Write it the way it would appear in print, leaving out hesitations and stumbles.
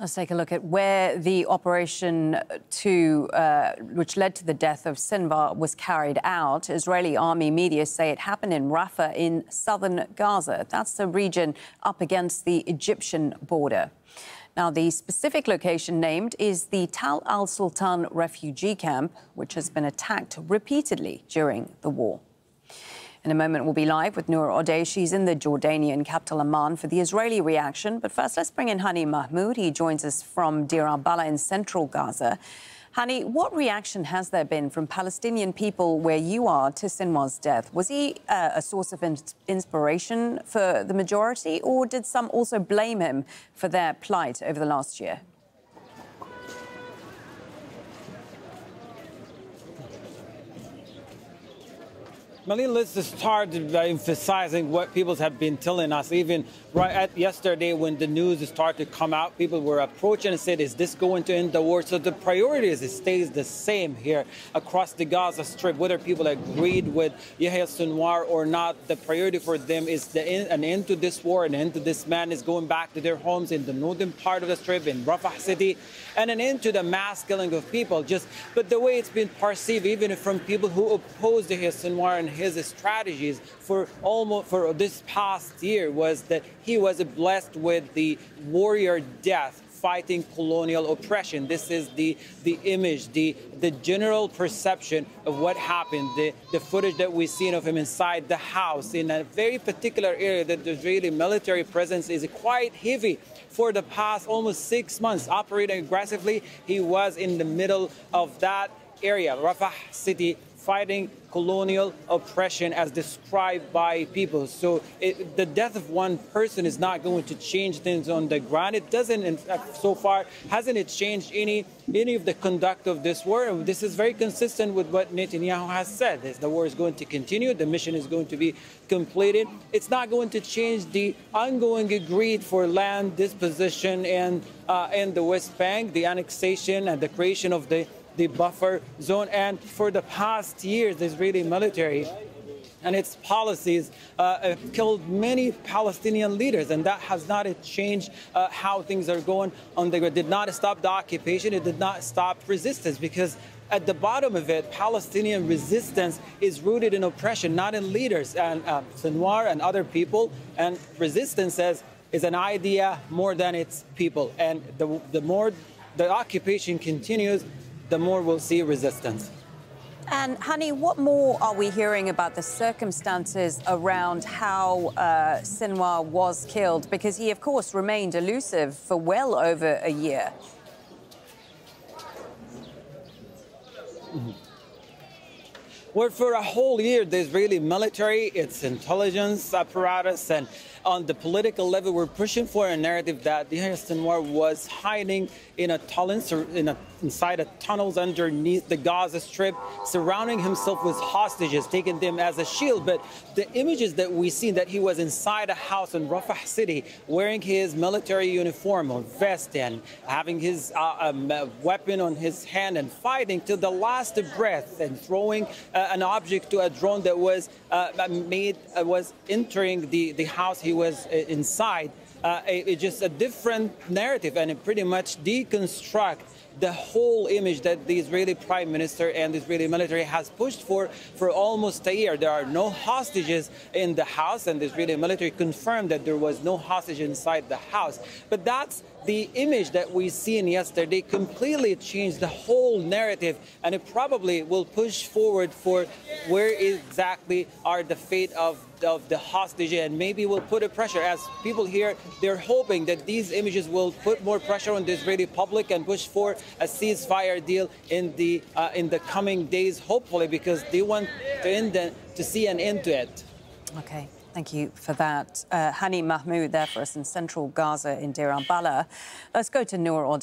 Let's take a look at where the operation which led to the death of Sinwar was carried out. Israeli army media say it happened in Rafah in southern Gaza. That's the region up against the Egyptian border. Now, the specific location named is the Tal al-Sultan refugee camp, which has been attacked repeatedly during the war. In a moment, we'll be live with Noor Odeh. She's in the Jordanian capital, Amman, for the Israeli reaction. But first, let's bring in Hani Mahmoud. He joins us from Deir el-Balah in central Gaza. Hani, what reaction has there been from Palestinian people where you are to Sinwar's death? Was he a source of inspiration for the majority, or did some also blame him for their plight over the last year? Malin, let's start by emphasizing what people have been telling us. Even right at yesterday, when the news started to come out, people were approaching and said, is this going to end the war? So the priorities stays the same here across the Gaza Strip. Whether people agreed with Yahya Sinwar or not, the priority for them is an end to this war, an end to this madness, going back to their homes in the northern part of the Strip, in Rafah city, and an end to the mass killing of people. But the way it's been perceived, even from people who opposed Yahya Sinwar and his strategies for this past year, was that he was blessed with the warrior death fighting colonial oppression. This is the image, the general perception of what happened, the footage that we've seen of him inside the house in a very particular area that the Israeli military presence is quite heavy. For the past almost 6 months, operating aggressively, he was in the middle of that area, Rafah city, fighting colonial oppression as described by people. So the death of one person is not going to change things on the ground. It doesn't, in fact, so far, hasn't it changed any of the conduct of this war? And this is very consistent with what Netanyahu has said. The war is going to continue. The mission is going to be completed. It's not going to change the ongoing greed for land disposition and in the West Bank, the annexation and the creation of the buffer zone. And for the past years, the Israeli military and its policies killed many Palestinian leaders, and that has not changed how things are going on the ground. It did not stop the occupation. It did not stop resistance, because at the bottom of it, Palestinian resistance is rooted in oppression, not in leaders. And Sinwar and other people, and resistance is an idea more than its people. And the more the occupation continues, the more we'll see resistance. And Hani, what more are we hearing about the circumstances around how Sinwar was killed? Because he, of course, remained elusive for well over a year. Well, for a whole year, the Israeli military, its intelligence apparatus, and on the political level, we're pushing for a narrative that Yahya Sinwar was hiding in a tunnel, inside tunnels underneath the Gaza Strip, surrounding himself with hostages, taking them as a shield. But the images that we see, that he was inside a house in Rafah city, wearing his military uniform or vest and having his weapon on his hand and fighting till the last breath, and throwing an object to a drone that was was entering the house he was inside. It's just a different narrative, and it pretty much deconstruct the whole image that the Israeli Prime Minister and the Israeli military has pushed for almost a year. There are no hostages in the house, and the Israeli military confirmed that there was no hostage inside the house. But that's the image that we seen yesterday completely changed the whole narrative, and it probably will push forward for where exactly are the fate of the hostage, and maybe will put a pressure. As people here, they're hoping that these images will put more pressure on the Israeli public and push for a ceasefire deal in the coming days, hopefully, because they want to see an end to it. Okay. Thank you for that. Hani Mahmoud there for us in central Gaza in Deir el-Balah. Let's go to Noor Odeh.